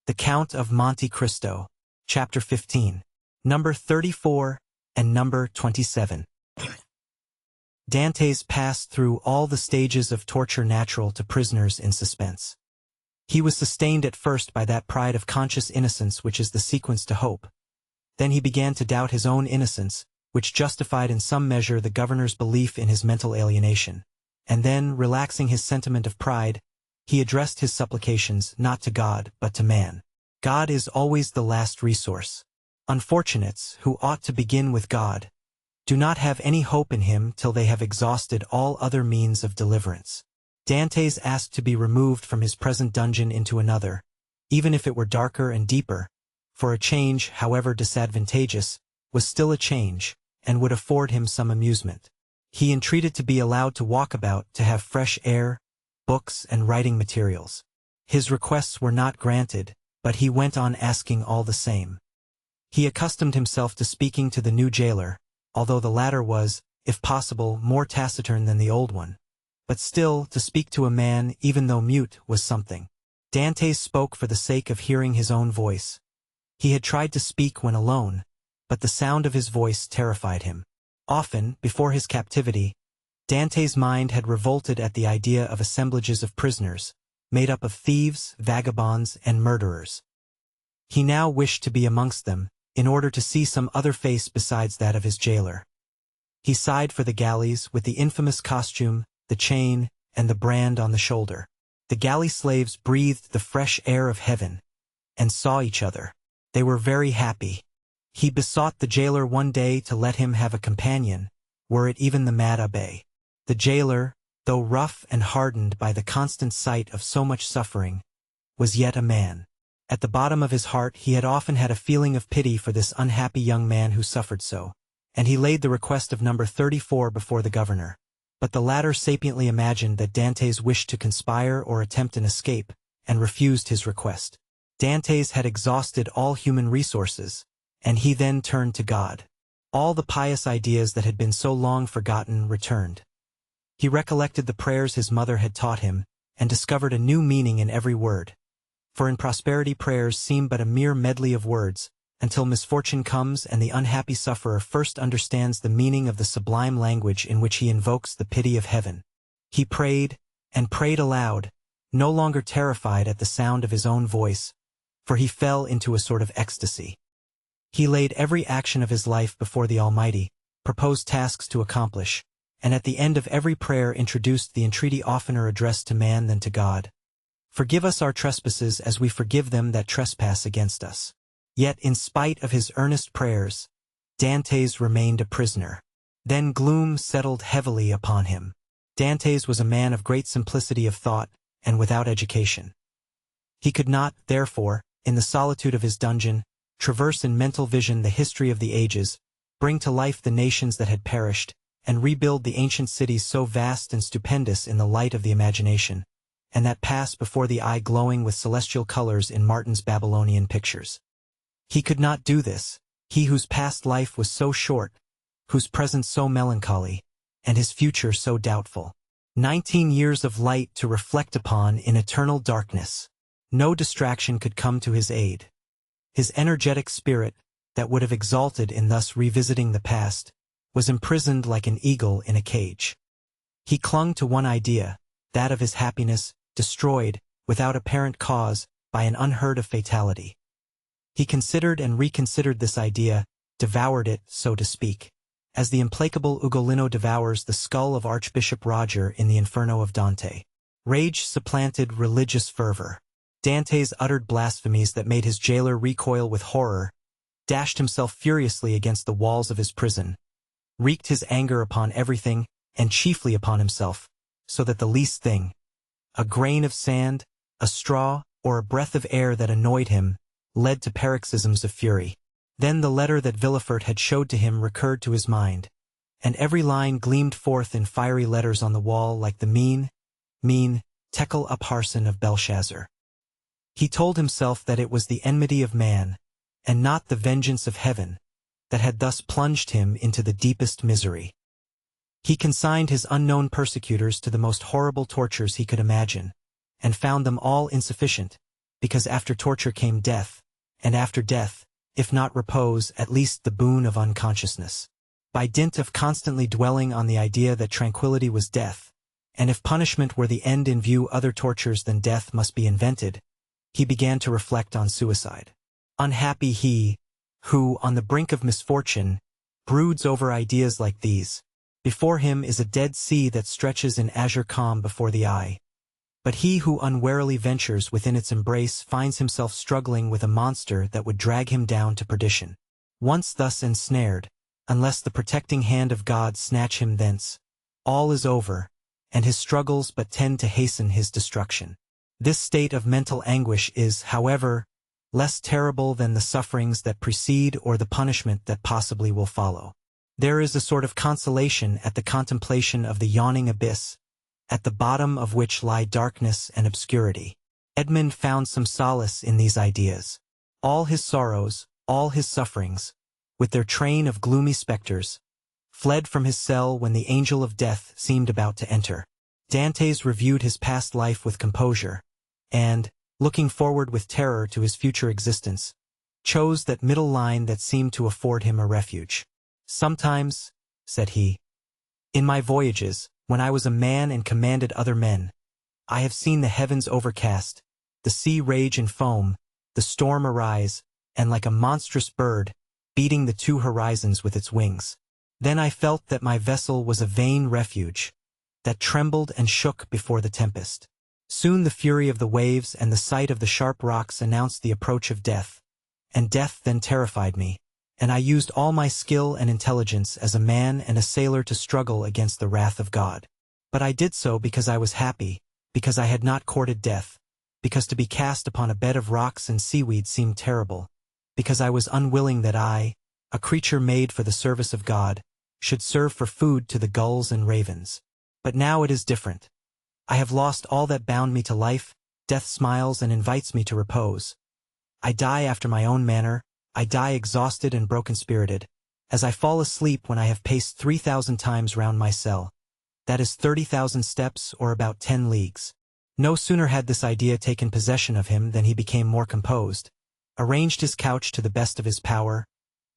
The Count of Monte Cristo, Chapter 15, Number 34 and Number 27. Dantes passed through all the stages of torture natural to prisoners in suspense. He was sustained at first by that pride of conscious innocence which is the sequence to hope. Then he began to doubt his own innocence, which justified in some measure the governor's belief in his mental alienation. And then, relaxing his sentiment of pride, he addressed his supplications not to God but to man. God is always the last resource. Unfortunates, who ought to begin with God, do not have any hope in him till they have exhausted all other means of deliverance. Dantes asked to be removed from his present dungeon into another, even if it were darker and deeper, for a change, however disadvantageous, was still a change, and would afford him some amusement. He entreated to be allowed to walk about, to have fresh air, books and writing materials. His requests were not granted, but he went on asking all the same. He accustomed himself to speaking to the new jailer, although the latter was, if possible, more taciturn than the old one. But still, to speak to a man, even though mute, was something. Dantes spoke for the sake of hearing his own voice. He had tried to speak when alone, but the sound of his voice terrified him. Often, before his captivity, Dantes' mind had revolted at the idea of assemblages of prisoners, made up of thieves, vagabonds, and murderers. He now wished to be amongst them, in order to see some other face besides that of his jailer. He sighed for the galleys, with the infamous costume, the chain, and the brand on the shoulder. The galley slaves breathed the fresh air of heaven, and saw each other. They were very happy. He besought the jailer one day to let him have a companion, were it even the mad abbé. The jailer, though rough and hardened by the constant sight of so much suffering, was yet a man. At the bottom of his heart he had often had a feeling of pity for this unhappy young man who suffered so, and he laid the request of number 34 before the governor. But the latter sapiently imagined that Dantes wished to conspire or attempt an escape, and refused his request. Dantes had exhausted all human resources, and he then turned to God. All the pious ideas that had been so long forgotten returned. He recollected the prayers his mother had taught him, and discovered a new meaning in every word. For in prosperity prayers seem but a mere medley of words, until misfortune comes and the unhappy sufferer first understands the meaning of the sublime language in which he invokes the pity of heaven. He prayed, and prayed aloud, no longer terrified at the sound of his own voice, for he fell into a sort of ecstasy. He laid every action of his life before the Almighty, proposed tasks to accomplish, and at the end of every prayer introduced the entreaty oftener addressed to man than to God. Forgive us our trespasses as we forgive them that trespass against us. Yet, in spite of his earnest prayers, Dantes remained a prisoner. Then gloom settled heavily upon him. Dantes was a man of great simplicity of thought, and without education. He could not, therefore, in the solitude of his dungeon, traverse in mental vision the history of the ages, bring to life the nations that had perished, and rebuild the ancient cities so vast and stupendous in the light of the imagination, and that pass before the eye glowing with celestial colors in Martin's Babylonian pictures. He could not do this, he whose past life was so short, whose present so melancholy, and his future so doubtful. 19 years of light to reflect upon in eternal darkness. No distraction could come to his aid. His energetic spirit, that would have exalted in thus revisiting the past, was imprisoned like an eagle in a cage. He clung to one idea, that of his happiness, destroyed, without apparent cause, by an unheard-of fatality. He considered and reconsidered this idea, devoured it, so to speak, as the implacable Ugolino devours the skull of Archbishop Roger in the Inferno of Dante. Rage supplanted religious fervor. Dantes uttered blasphemies that made his jailer recoil with horror, dashed himself furiously against the walls of his prison, wreaked his anger upon everything, and chiefly upon himself, so that the least thing, a grain of sand, a straw, or a breath of air that annoyed him, led to paroxysms of fury. Then the letter that Villefort had showed to him recurred to his mind, and every line gleamed forth in fiery letters on the wall like the mean, Tekel Upharsin of Belshazzar. He told himself that it was the enmity of man, and not the vengeance of heaven, that had thus plunged him into the deepest misery. He consigned his unknown persecutors to the most horrible tortures he could imagine, and found them all insufficient, because after torture came death, and after death, if not repose, at least the boon of unconsciousness. By dint of constantly dwelling on the idea that tranquility was death, and if punishment were the end in view, other tortures than death must be invented, he began to reflect on suicide. Unhappy he, who, on the brink of misfortune, broods over ideas like these. Before him is a dead sea that stretches in azure calm before the eye. But he who unwarily ventures within its embrace finds himself struggling with a monster that would drag him down to perdition. Once thus ensnared, unless the protecting hand of God snatch him thence, all is over, and his struggles but tend to hasten his destruction. This state of mental anguish is, however, less terrible than the sufferings that precede or the punishment that possibly will follow. There is a sort of consolation at the contemplation of the yawning abyss, at the bottom of which lie darkness and obscurity. Edmund found some solace in these ideas. All his sorrows, all his sufferings, with their train of gloomy specters, fled from his cell when the angel of death seemed about to enter. Dantes reviewed his past life with composure, and, looking forward with terror to his future existence, chose that middle line that seemed to afford him a refuge. "Sometimes," said he, "in my voyages, when I was a man and commanded other men, I have seen the heavens overcast, the sea rage and foam, the storm arise, and like a monstrous bird, beating the two horizons with its wings. Then I felt that my vessel was a vain refuge, that trembled and shook before the tempest. Soon the fury of the waves and the sight of the sharp rocks announced the approach of death, and death then terrified me, and I used all my skill and intelligence as a man and a sailor to struggle against the wrath of God. But I did so because I was happy, because I had not courted death, because to be cast upon a bed of rocks and seaweed seemed terrible, because I was unwilling that I, a creature made for the service of God, should serve for food to the gulls and ravens. But now it is different. I have lost all that bound me to life, death smiles and invites me to repose. I die after my own manner, I die exhausted and broken-spirited, as I fall asleep when I have paced 3,000 times round my cell. That is 30,000 steps or about 10 leagues. No sooner had this idea taken possession of him than he became more composed, arranged his couch to the best of his power,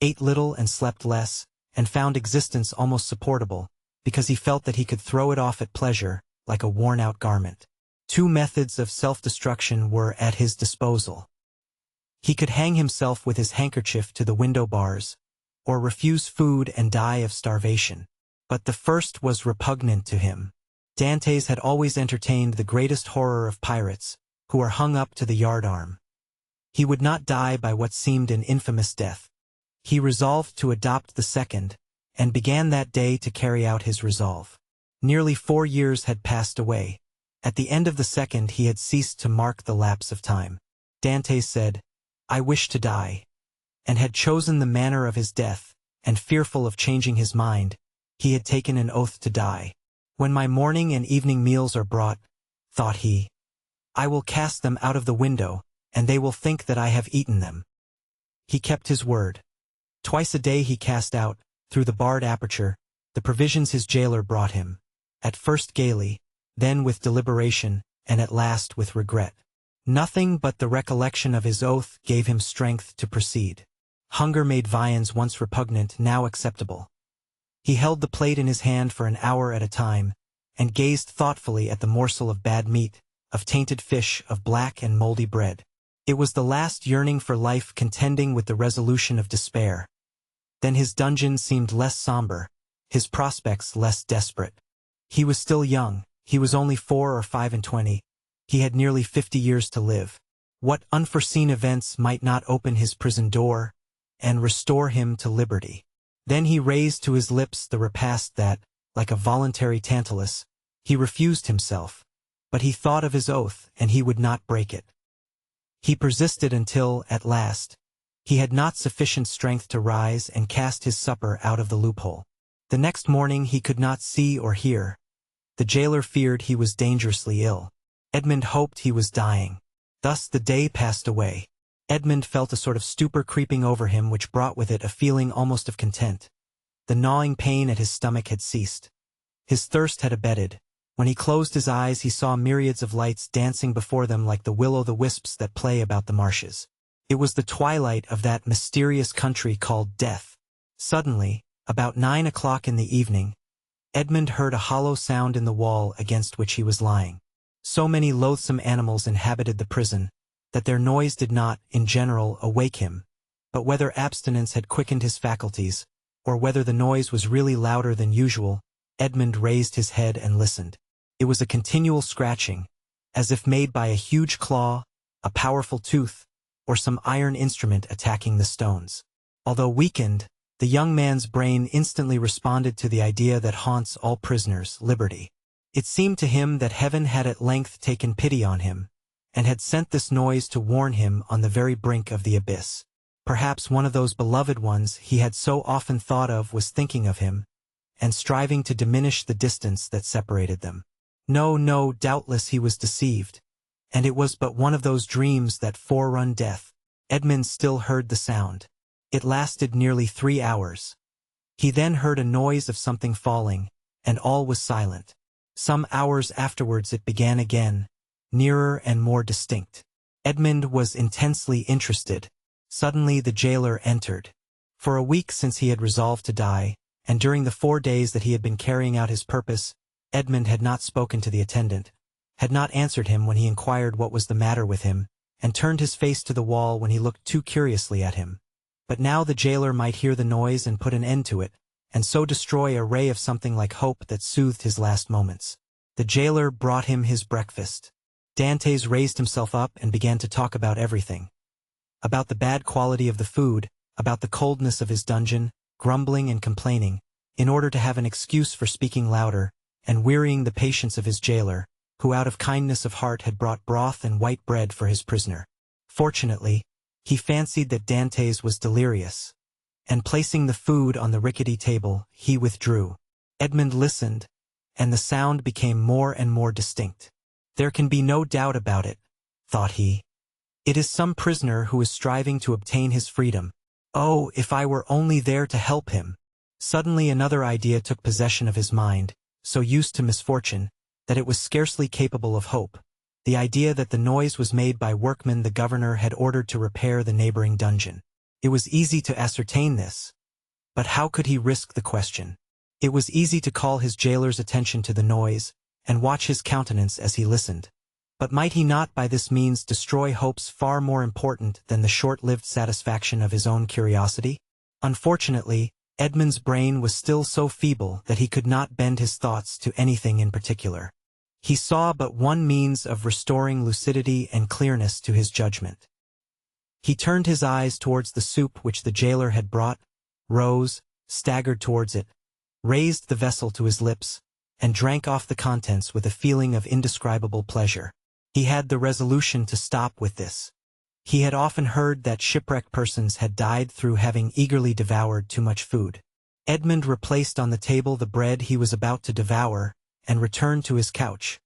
ate little and slept less, and found existence almost supportable, because he felt that he could throw it off at pleasure, like a worn-out garment. Two methods of self-destruction were at his disposal. He could hang himself with his handkerchief to the window bars, or refuse food and die of starvation. But the first was repugnant to him. Dantes had always entertained the greatest horror of pirates, who are hung up to the yardarm. He would not die by what seemed an infamous death. He resolved to adopt the second, and began that day to carry out his resolve. Nearly 4 years had passed away. At the end of the second he had ceased to mark the lapse of time. Dantes said, "I wish to die," and had chosen the manner of his death, and fearful of changing his mind, he had taken an oath to die. "When my morning and evening meals are brought," thought he, "I will cast them out of the window, and they will think that I have eaten them." He kept his word. Twice a day he cast out, through the barred aperture, the provisions his jailer brought him, at first gaily, then with deliberation, and at last with regret. Nothing but the recollection of his oath gave him strength to proceed. Hunger made viands once repugnant now acceptable. He held the plate in his hand for an hour at a time, and gazed thoughtfully at the morsel of bad meat, of tainted fish, of black and moldy bread. It was the last yearning for life contending with the resolution of despair. Then his dungeon seemed less somber, his prospects less desperate. He was still young, he was only 4 or 25, he had nearly 50 years to live. What unforeseen events might not open his prison door, and restore him to liberty? Then he raised to his lips the repast that, like a voluntary Tantalus, he refused himself, but he thought of his oath and he would not break it. He persisted until, at last, he had not sufficient strength to rise and cast his supper out of the loophole. The next morning he could not see or hear. The jailer feared he was dangerously ill. Edmund hoped he was dying. Thus the day passed away. Edmund felt a sort of stupor creeping over him which brought with it a feeling almost of content. The gnawing pain at his stomach had ceased. His thirst had abated. When he closed his eyes, he saw myriads of lights dancing before them like the will-o'-the-wisps that play about the marshes. It was the twilight of that mysterious country called death. Suddenly, about 9 o'clock in the evening, Edmund heard a hollow sound in the wall against which he was lying. So many loathsome animals inhabited the prison, that their noise did not, in general, awake him, but whether abstinence had quickened his faculties, or whether the noise was really louder than usual, Edmund raised his head and listened. It was a continual scratching, as if made by a huge claw, a powerful tooth, or some iron instrument attacking the stones. Although weakened, the young man's brain instantly responded to the idea that haunts all prisoners, liberty. It seemed to him that heaven had at length taken pity on him, and had sent this noise to warn him on the very brink of the abyss. Perhaps one of those beloved ones he had so often thought of was thinking of him, and striving to diminish the distance that separated them. No, doubtless he was deceived, and it was but one of those dreams that forerun death. Edmund still heard the sound. It lasted nearly 3 hours. He then heard a noise of something falling, and all was silent. Some hours afterwards it began again, nearer and more distinct. Edmund was intensely interested. Suddenly the jailer entered. For a week since he had resolved to die, and during the 4 days that he had been carrying out his purpose, Edmund had not spoken to the attendant, had not answered him when he inquired what was the matter with him, and turned his face to the wall when he looked too curiously at him. But now the jailer might hear the noise and put an end to it, and so destroy a ray of something like hope that soothed his last moments. The jailer brought him his breakfast. Dantes raised himself up and began to talk about everything. About the bad quality of the food, about the coldness of his dungeon, grumbling and complaining, in order to have an excuse for speaking louder, and wearying the patience of his jailer, who out of kindness of heart had brought broth and white bread for his prisoner. Fortunately, he fancied that Dantes was delirious, and placing the food on the rickety table, he withdrew. Edmund listened, and the sound became more and more distinct. There can be no doubt about it, thought he. It is some prisoner who is striving to obtain his freedom. Oh, if I were only there to help him! Suddenly another idea took possession of his mind, so used to misfortune, that it was scarcely capable of hope. The idea that the noise was made by workmen the governor had ordered to repair the neighboring dungeon. It was easy to ascertain this. But how could he risk the question? It was easy to call his jailer's attention to the noise, and watch his countenance as he listened. But might he not by this means destroy hopes far more important than the short-lived satisfaction of his own curiosity? Unfortunately, Edmund's brain was still so feeble that he could not bend his thoughts to anything in particular. He saw but one means of restoring lucidity and clearness to his judgment. He turned his eyes towards the soup which the jailer had brought, rose, staggered towards it, raised the vessel to his lips, and drank off the contents with a feeling of indescribable pleasure. He had the resolution to stop with this. He had often heard that shipwrecked persons had died through having eagerly devoured too much food. Edmund replaced on the table the bread he was about to devour, and returned to his couch.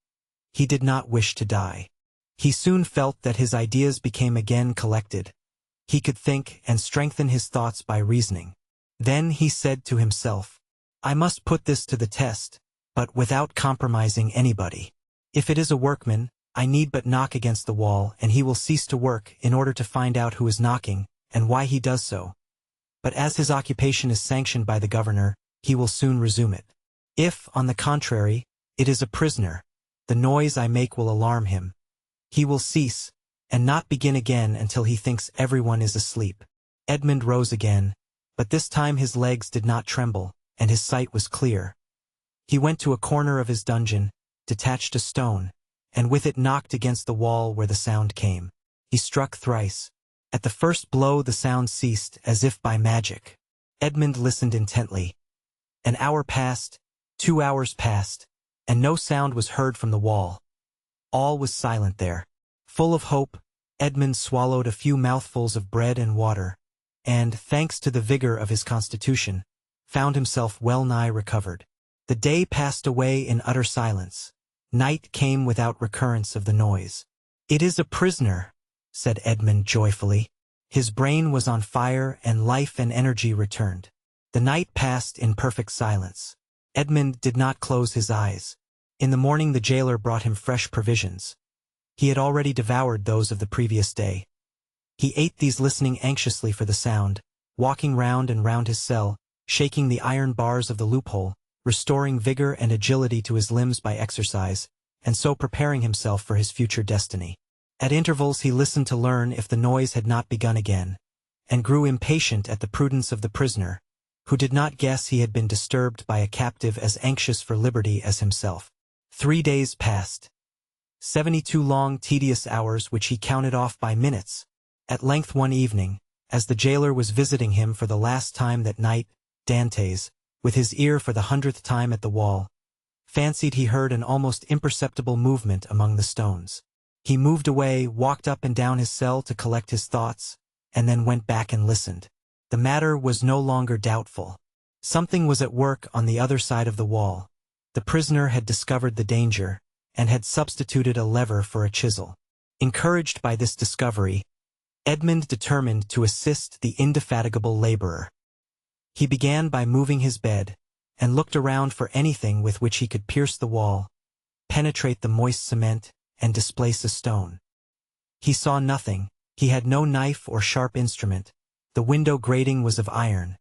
He did not wish to die. He soon felt that his ideas became again collected. He could think and strengthen his thoughts by reasoning. Then he said to himself, I must put this to the test, but without compromising anybody. If it is a workman, I need but knock against the wall and he will cease to work in order to find out who is knocking, and why he does so. But as his occupation is sanctioned by the governor, he will soon resume it. If, on the contrary, it is a prisoner, the noise I make will alarm him. He will cease, and not begin again until he thinks everyone is asleep. Edmund rose again, but this time his legs did not tremble, and his sight was clear. He went to a corner of his dungeon, detached a stone, and with it knocked against the wall where the sound came. He struck thrice. At the first blow the sound ceased as if by magic. Edmund listened intently. An hour passed, 2 hours passed, and no sound was heard from the wall. All was silent there. Full of hope, Edmund swallowed a few mouthfuls of bread and water, and, thanks to the vigor of his constitution, found himself well-nigh recovered. The day passed away in utter silence. Night came without recurrence of the noise. It is a prisoner, said Edmund joyfully. His brain was on fire and life and energy returned. The night passed in perfect silence. Edmund did not close his eyes. In the morning the jailer brought him fresh provisions. He had already devoured those of the previous day. He ate these listening anxiously for the sound, walking round and round his cell, shaking the iron bars of the loophole, restoring vigor and agility to his limbs by exercise, and so preparing himself for his future destiny. At intervals he listened to learn if the noise had not begun again, and grew impatient at the prudence of the prisoner, who did not guess he had been disturbed by a captive as anxious for liberty as himself. 3 days passed. 72 long, tedious hours which he counted off by minutes. At length one evening, as the jailer was visiting him for the last time that night, Dantes, with his ear for the 100th time at the wall, fancied he heard an almost imperceptible movement among the stones. He moved away, walked up and down his cell to collect his thoughts, and then went back and listened. The matter was no longer doubtful. Something was at work on the other side of the wall. The prisoner had discovered the danger, and had substituted a lever for a chisel. Encouraged by this discovery, Edmund determined to assist the indefatigable laborer. He began by moving his bed, and looked around for anything with which he could pierce the wall, penetrate the moist cement, and displace a stone. He saw nothing. He had no knife or sharp instrument. The window grating was of iron,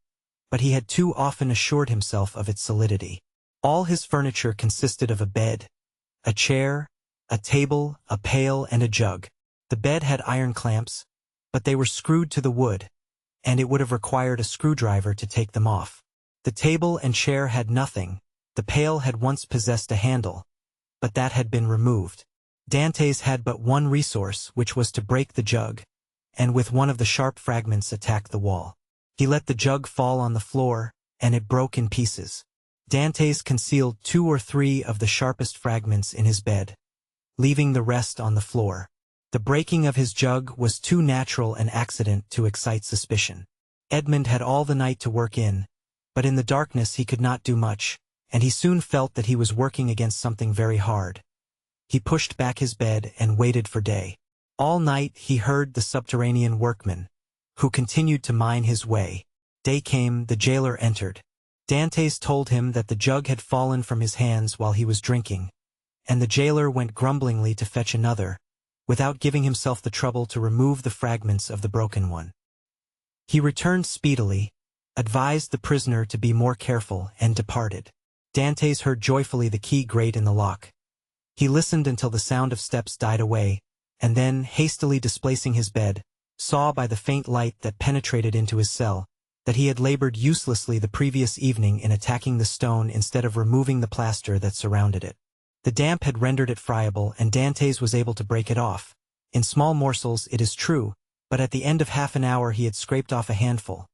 but he had too often assured himself of its solidity. All his furniture consisted of a bed, a chair, a table, a pail, and a jug. The bed had iron clamps, but they were screwed to the wood, and it would have required a screwdriver to take them off. The table and chair had nothing. The pail had once possessed a handle, but that had been removed. Dantes had but one resource, which was to break the jug, and with one of the sharp fragments attack the wall. He let the jug fall on the floor, and it broke in pieces. Dantes concealed 2 or 3 of the sharpest fragments in his bed, leaving the rest on the floor. The breaking of his jug was too natural an accident to excite suspicion. Edmund had all the night to work in, but in the darkness he could not do much, and he soon felt that he was working against something very hard. He pushed back his bed and waited for day. All night he heard the subterranean workman, who continued to mine his way. Day came, the jailer entered. Dantes told him that the jug had fallen from his hands while he was drinking, and the jailer went grumblingly to fetch another, without giving himself the trouble to remove the fragments of the broken one. He returned speedily, advised the prisoner to be more careful, and departed. Dantes heard joyfully the key grate in the lock. He listened until the sound of steps died away, and then, hastily displacing his bed, saw by the faint light that penetrated into his cell that he had labored uselessly the previous evening in attacking the stone instead of removing the plaster that surrounded it. The damp had rendered it friable, and Dantes was able to break it off. In small morsels, it is true, but at the end of half an hour he had scraped off a handful.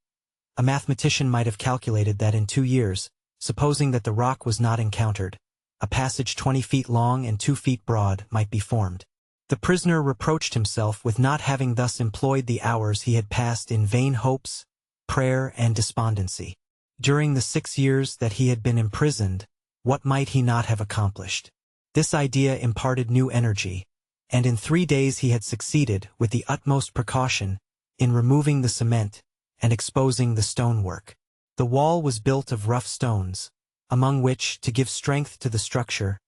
A mathematician might have calculated that in 2 years, supposing that the rock was not encountered, a passage 20 feet long and 2 feet broad might be formed. The prisoner reproached himself with not having thus employed the hours he had passed in vain hopes, prayer, and despondency. During the 6 years that he had been imprisoned, what might he not have accomplished? This idea imparted new energy, and in 3 days he had succeeded, with the utmost precaution, in removing the cement and exposing the stonework. The wall was built of rough stones, among which, to give strength to the structure,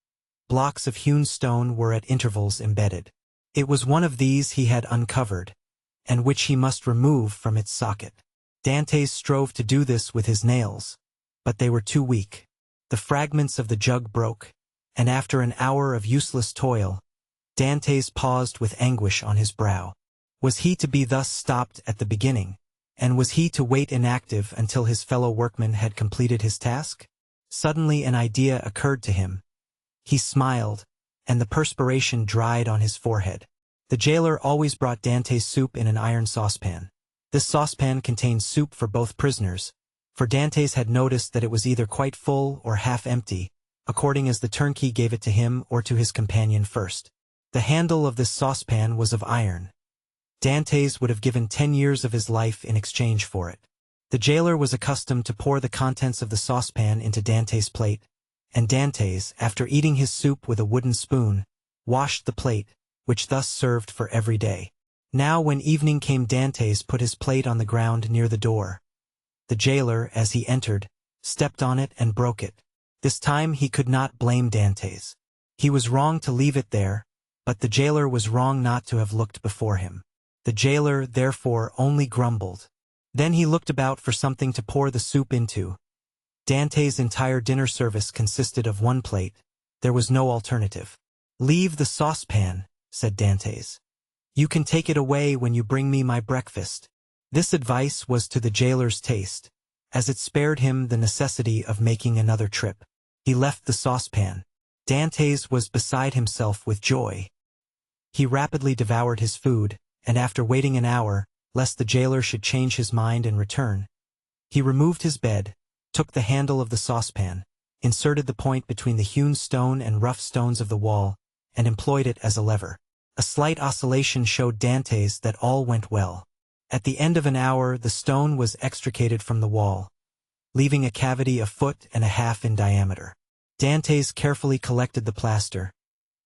blocks of hewn stone were at intervals embedded. It was one of these he had uncovered, and which he must remove from its socket. Dantes strove to do this with his nails, but they were too weak. The fragments of the jug broke, and after an hour of useless toil, Dantes paused with anguish on his brow. Was he to be thus stopped at the beginning, and was he to wait inactive until his fellow workman had completed his task? Suddenly an idea occurred to him. He smiled, and the perspiration dried on his forehead. The jailer always brought Dantes soup in an iron saucepan. This saucepan contained soup for both prisoners, for Dantes had noticed that it was either quite full or half empty, according as the turnkey gave it to him or to his companion first. The handle of this saucepan was of iron. Dantes would have given 10 years of his life in exchange for it. The jailer was accustomed to pour the contents of the saucepan into Dantes' plate, and Dantes, after eating his soup with a wooden spoon, washed the plate, which thus served for every day. Now when evening came, Dantes put his plate on the ground near the door. The jailer, as he entered, stepped on it and broke it. This time he could not blame Dantes. He was wrong to leave it there, but the jailer was wrong not to have looked before him. The jailer, therefore, only grumbled. Then he looked about for something to pour the soup into. Dante's entire dinner service consisted of one plate. There was no alternative. "Leave the saucepan," said Dantes. "You can take it away when you bring me my breakfast." This advice was to the jailer's taste, as it spared him the necessity of making another trip. He left the saucepan. Dantes was beside himself with joy. He rapidly devoured his food, and after waiting an hour, lest the jailer should change his mind and return, he removed his bed, took the handle of the saucepan, inserted the point between the hewn stone and rough stones of the wall, and employed it as a lever. A slight oscillation showed Dantes that all went well. At the end of an hour the stone was extricated from the wall, leaving a cavity 1.5 feet in diameter. Dantes carefully collected the plaster,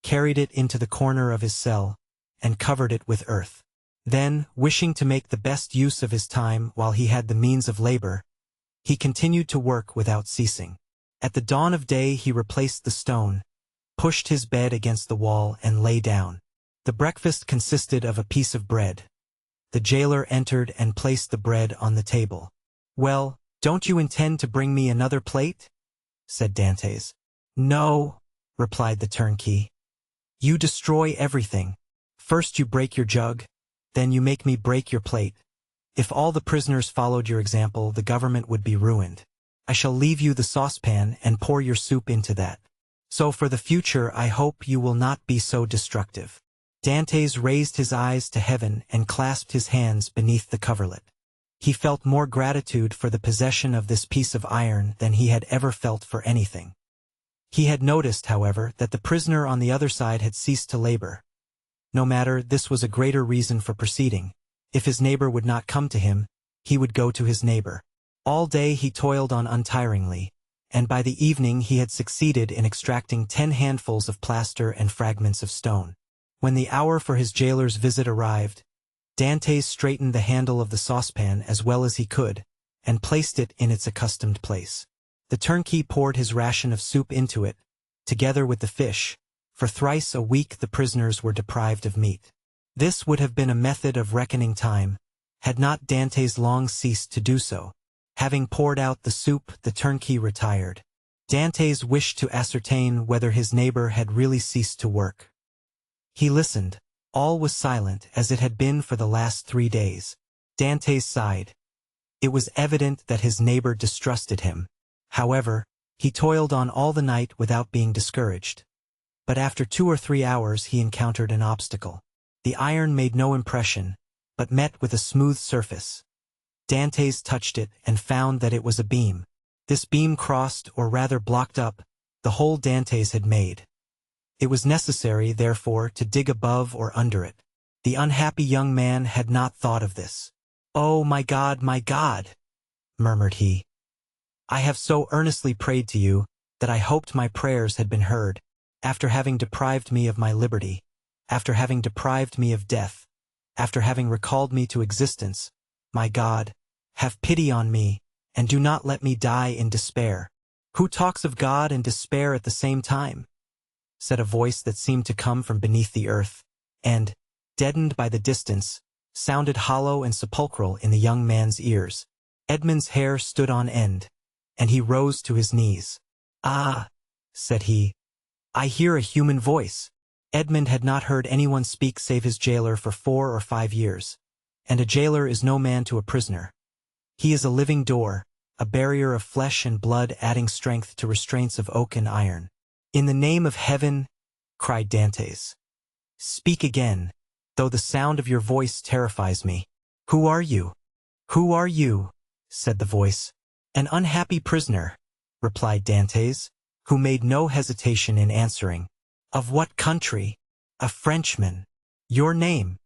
carried it into the corner of his cell, and covered it with earth. Then, wishing to make the best use of his time while he had the means of labor, he continued to work without ceasing. At the dawn of day he replaced the stone, pushed his bed against the wall, and lay down. The breakfast consisted of a piece of bread. The jailer entered and placed the bread on the table. "Well, don't you intend to bring me another plate?" said Dantes. "No," replied the turnkey. "You destroy everything. First you break your jug, then you make me break your plate. If all the prisoners followed your example, the government would be ruined. I shall leave you the saucepan and pour your soup into that. So for the future I hope you will not be so destructive." Dantes raised his eyes to heaven and clasped his hands beneath the coverlet. He felt more gratitude for the possession of this piece of iron than he had ever felt for anything. He had noticed, however, that the prisoner on the other side had ceased to labor. No matter, this was a greater reason for proceeding. If his neighbor would not come to him, he would go to his neighbor. All day he toiled on untiringly, and by the evening he had succeeded in extracting 10 handfuls of plaster and fragments of stone. When the hour for his jailer's visit arrived, Dantes straightened the handle of the saucepan as well as he could, and placed it in its accustomed place. The turnkey poured his ration of soup into it, together with the fish. For thrice a week the prisoners were deprived of meat. This would have been a method of reckoning time, had not Dantes long ceased to do so. Having poured out the soup, the turnkey retired. Dantes wished to ascertain whether his neighbor had really ceased to work. He listened. All was silent, as it had been for the last 3 days. Dantes sighed. It was evident that his neighbor distrusted him. However, he toiled on all the night without being discouraged. But after 2 or 3 hours he encountered an obstacle. The iron made no impression, but met with a smooth surface. Dantes touched it and found that it was a beam. This beam crossed, or rather blocked up, the hole Dantes had made. It was necessary, therefore, to dig above or under it. The unhappy young man had not thought of this. "Oh, my God, murmured he. "I have so earnestly prayed to you, that I hoped my prayers had been heard, after having deprived me of my liberty, after having deprived me of death, after having recalled me to existence. My God, have pity on me, and do not let me die in despair." "Who talks of God and despair at the same time?" said a voice that seemed to come from beneath the earth, and, deadened by the distance, sounded hollow and sepulchral in the young man's ears. Edmund's hair stood on end, and he rose to his knees. "Ah," said he, "I hear a human voice." Edmund had not heard anyone speak save his jailer for 4 or 5 years, and a jailer is no man to a prisoner. He is a living door, a barrier of flesh and blood, adding strength to restraints of oak and iron. "In the name of heaven," cried Dantes, "speak again, though the sound of your voice terrifies me." "Who are you? Who are you?" said the voice. "An unhappy prisoner," replied Dantes, who made no hesitation in answering. "Of what country?" "A Frenchman." "Your name?"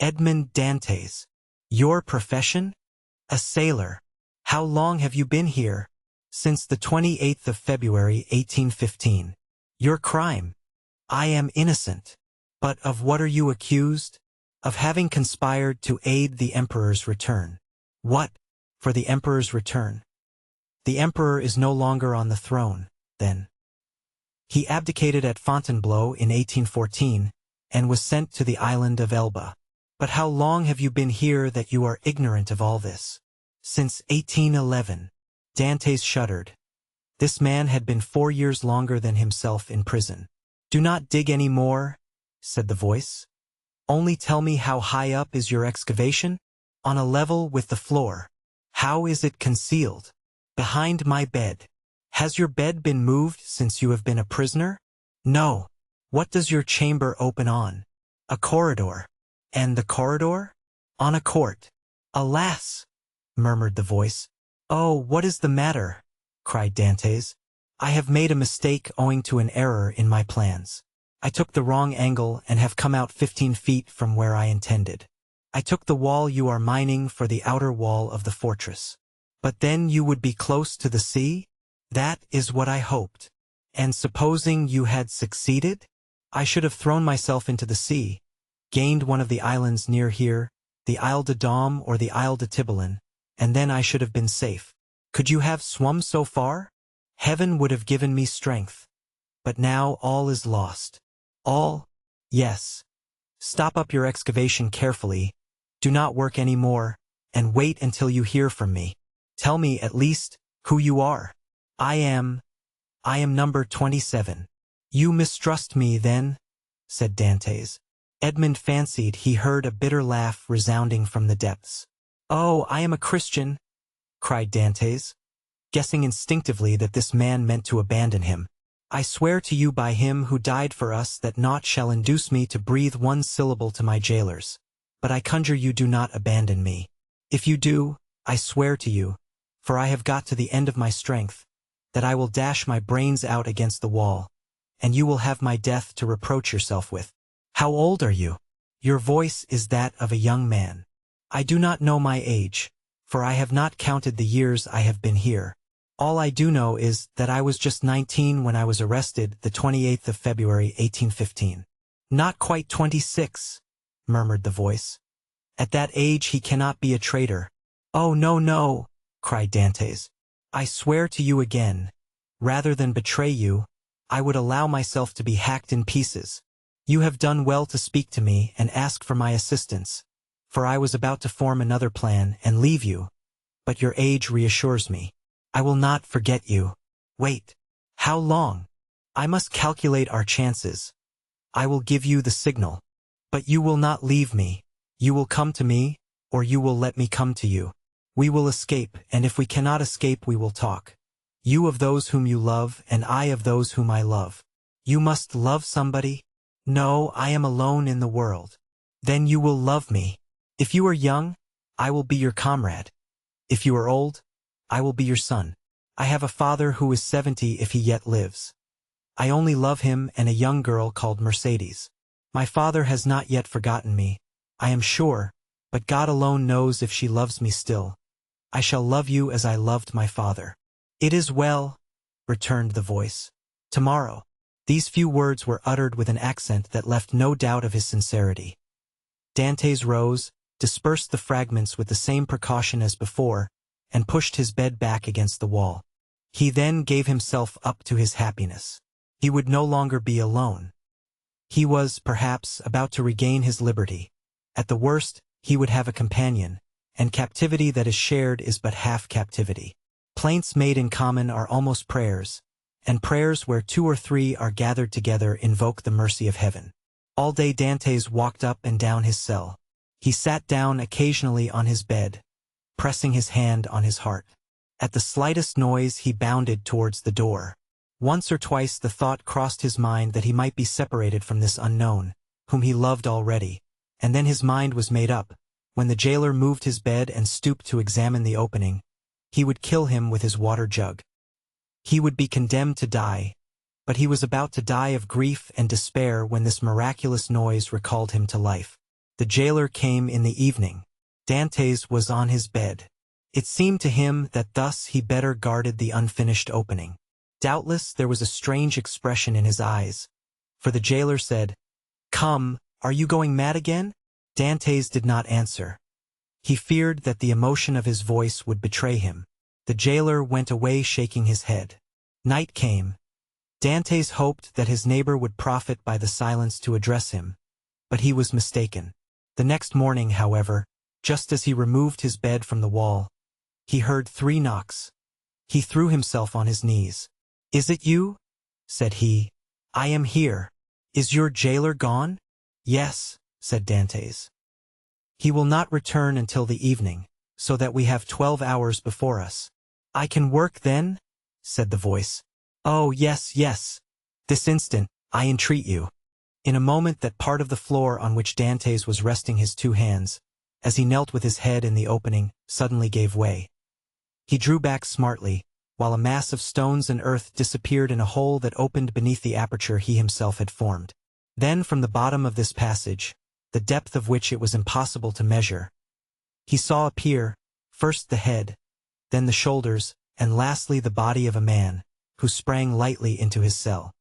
"Edmond Dantes." "Your profession?" "A sailor." "How long have you been here?" "Since the 28th of February, 1815. "Your crime?" "I am innocent." "But of what are you accused?" "Of having conspired to aid the Emperor's return." "What for the Emperor's return?" "The Emperor is no longer on the throne, then." He abdicated at Fontainebleau in 1814, and was sent to the island of Elba. But how long have you been here that you are ignorant of all this? Since 1811. Dantes shuddered. This man had been 4 years longer than himself in prison. Do not dig any more, said the voice. Only tell me how high up is your excavation? On a level with the floor. How is it concealed? Behind my bed. Has your bed been moved since you have been a prisoner? No. What does your chamber open on? A corridor. And the corridor? On a court. Alas! Murmured the voice. Oh, what is the matter? Cried Dantes. I have made a mistake owing to an error in my plans. I took the wrong angle and have come out 15 feet from where I intended. I took the wall you are mining for the outer wall of the fortress. But then you would be close to the sea? That is what I hoped. And supposing you had succeeded? I should have thrown myself into the sea, gained one of the islands near here, the Isle de Dôme or the Isle de Tiburon, and then I should have been safe. Could you have swum so far? Heaven would have given me strength. But now all is lost. All? Yes. Stop up your excavation carefully. Do not work any more, and wait until you hear from me. Tell me, at least, who you are. I am number 27. You mistrust me, then? Said Dantes. Edmund fancied he heard a bitter laugh resounding from the depths. Oh, I am a Christian, cried Dantes, guessing instinctively that this man meant to abandon him. I swear to you by him who died for us that naught shall induce me to breathe one syllable to my jailers. But I conjure you, do not abandon me. If you do, I swear to you, for I have got to the end of my strength, that I will dash my brains out against the wall, and you will have my death to reproach yourself with. How old are you? Your voice is that of a young man. I do not know my age, for I have not counted the years I have been here. All I do know is that I was just 19 when I was arrested the 28th of February 1815. Not quite 26, murmured the voice. At that age he cannot be a traitor. Oh, no, no, cried Dantes. I swear to you again, rather than betray you, I would allow myself to be hacked in pieces. You have done well to speak to me and ask for my assistance, for I was about to form another plan and leave you, but your age reassures me. I will not forget you. Wait. How long? I must calculate our chances. I will give you the signal. But you will not leave me. You will come to me, or you will let me come to you. We will escape, and if we cannot escape we will talk. You of those whom you love, and I of those whom I love. You must love somebody? No, I am alone in the world. Then you will love me. If you are young, I will be your comrade. If you are old, I will be your son. I have a father who is 70 if he yet lives. I only love him and a young girl called Mercedes. My father has not yet forgotten me, I am sure, but God alone knows if she loves me still. I shall love you as I loved my father. It is well, returned the voice. Tomorrow. These few words were uttered with an accent that left no doubt of his sincerity. Dantes rose, dispersed the fragments with the same precaution as before, and pushed his bed back against the wall. He then gave himself up to his happiness. He would no longer be alone. He was, perhaps, about to regain his liberty. At the worst, he would have a companion, and captivity that is shared is but half captivity. Plaints made in common are almost prayers, and prayers where 2 or 3 are gathered together invoke the mercy of heaven. All day Dantes walked up and down his cell. He sat down occasionally on his bed, pressing his hand on his heart. At the slightest noise he bounded towards the door. Once or twice the thought crossed his mind that he might be separated from this unknown, whom he loved already, and then his mind was made up. When the jailer moved his bed and stooped to examine the opening, he would kill him with his water jug. He would be condemned to die, but he was about to die of grief and despair when this miraculous noise recalled him to life. The jailer came in the evening. Dantes was on his bed. It seemed to him that thus he better guarded the unfinished opening. Doubtless there was a strange expression in his eyes, for the jailer said, "Come, are you going mad again?" Dantes did not answer. He feared that the emotion of his voice would betray him. The jailer went away shaking his head. Night came. Dantes hoped that his neighbor would profit by the silence to address him, but he was mistaken. The next morning, however, just as he removed his bed from the wall, he heard 3 knocks. He threw himself on his knees. "Is it you?" said he. "I am here. Is your jailer gone?" "Yes," said Dantes. "He will not return until the evening, so that we have 12 hours before us." "I can work then?" said the voice. "Oh, yes, yes. This instant, I entreat you." In a moment that part of the floor on which Dantes was resting his 2 hands, as he knelt with his head in the opening, suddenly gave way. He drew back smartly, while a mass of stones and earth disappeared in a hole that opened beneath the aperture he himself had formed. Then from the bottom of this passage, the depth of which it was impossible to measure, he saw appear, first the head, then the shoulders, and lastly the body of a man, who sprang lightly into his cell.